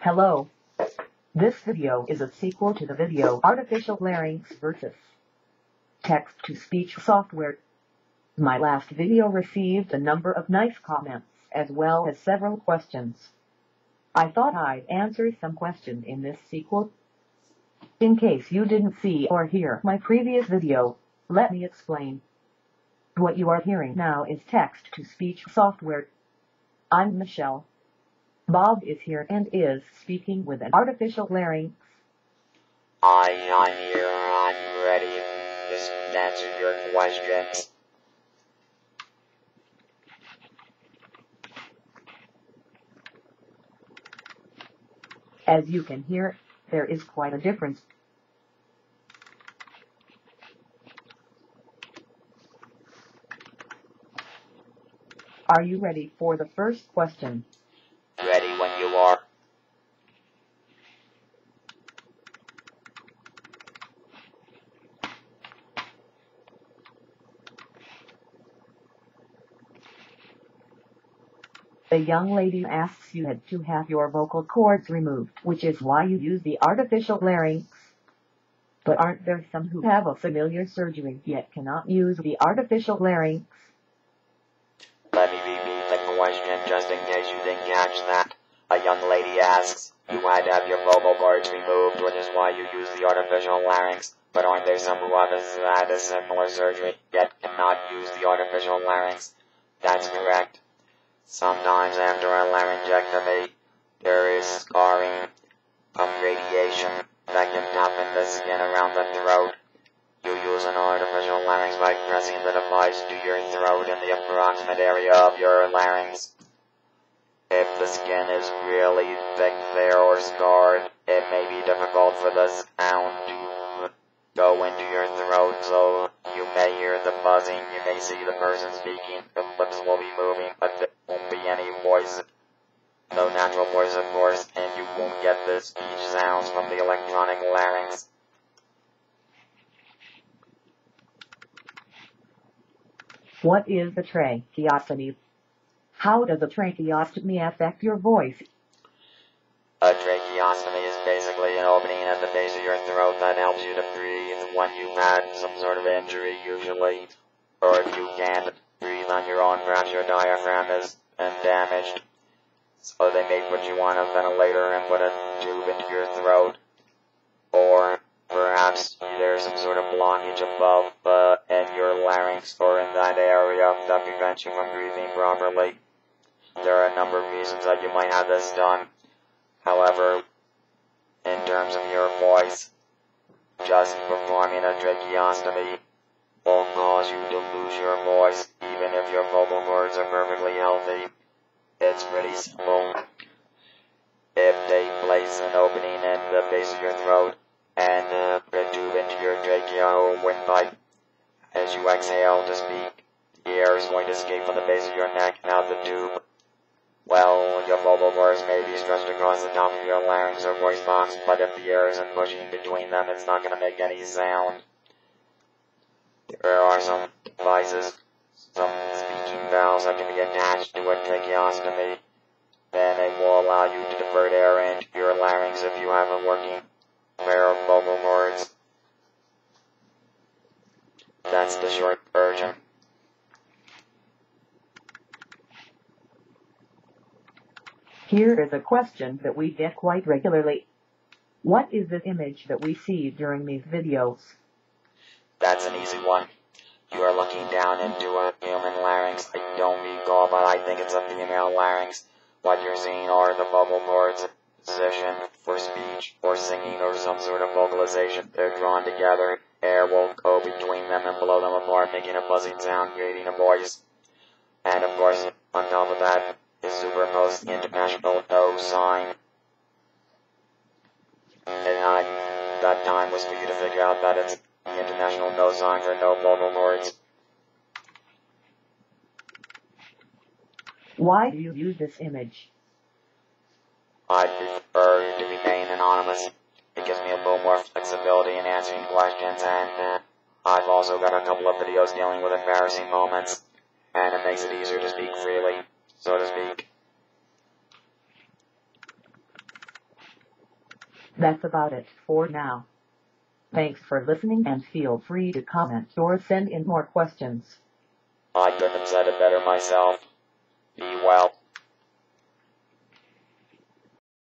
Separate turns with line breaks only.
Hello. This video is a sequel to the video Artificial Larynx versus Text-to-Speech Software. My last video received a number of nice comments, as well as several questions. I thought I'd answer some questions in this sequel. In case you didn't see or hear my previous video, let me explain. What you are hearing now is text-to-speech software. I'm Michelle. Bob is here and is speaking with an artificial larynx.
I'm here, I'm ready. Just answer your questions.
As you can hear, there is quite a difference. Are you ready for the first question?
Ready when you are.
The young lady asks you to have your vocal cords removed, which is why you use the artificial larynx. But aren't there some who have a familiar surgery yet cannot use the artificial larynx?
Let me repeat the question just in case you didn't catch that. A young lady asks, you had to have your vocal cords removed, which is why you use the artificial larynx. But aren't there some who have had a similar surgery yet cannot use the artificial larynx? That's correct. Sometimes after a laryngectomy, there is scarring from radiation that can toughen the skin around the throat. You use an artificial larynx by pressing the device to your throat in the approximate area of your larynx. If the skin is really thick there or scarred, it may be difficult for the sound to go into your throat, so you may hear the buzzing, you may see the person speaking, the lips will be moving, but there won't be any voice. No natural voice, of course, and you won't get the speech sounds from the electronic larynx.
What is the tracheostomy? How does a tracheostomy affect your voice?
A tracheostomy is basically an opening at the base of your throat that helps you to breathe when you've had some sort of injury, usually. Or if you can't breathe on your own, perhaps your diaphragm has been damaged. So they may put you on a ventilator and put a tube into your throat. Or perhaps there's some sort of blockage above in your larynx or in that area that prevents you from breathing properly. There are a number of reasons that you might have this done. However, in terms of your voice, just performing a tracheostomy won't cause you to lose your voice, even if your vocal cords are perfectly healthy. It's pretty simple. If they place an opening in the base of your throat and a tube into your trachea or windpipe, as you exhale to speak, the air is going to escape from the base of your neck and out the tube. Well, your vocal cords may be stretched across the top of your larynx or voice box, but if the air isn't pushing between them, it's not going to make any sound. There are some devices, some speaking valves that can be attached to a tracheostomy. Then it will allow you to divert air into your larynx if you have a working pair of vocal cords. That's the short version.
Here is a question that we get quite regularly. What is this image that we see during these videos?
That's an easy one. You are looking down into a human larynx. I don't recall, but I think it's a female larynx. What you're seeing are the vocal cords positioned for speech or singing or some sort of vocalization. They're drawn together. Air will go between them and blow them apart, making a buzzing sound, creating a voice. And of course, on top of that, is superimposed the international no sign. And that time was for you to figure out that it's the international no sign for no vocal cords.
Why do you use this image?
I prefer to remain anonymous. It gives me a little more flexibility in answering questions, and I've also got a couple of videos dealing with embarrassing moments, and it makes it easier to speak freely, so to speak.
That's about it for now. Thanks for listening and feel free to comment or send in more questions.
I couldn't have said it better myself. Be well.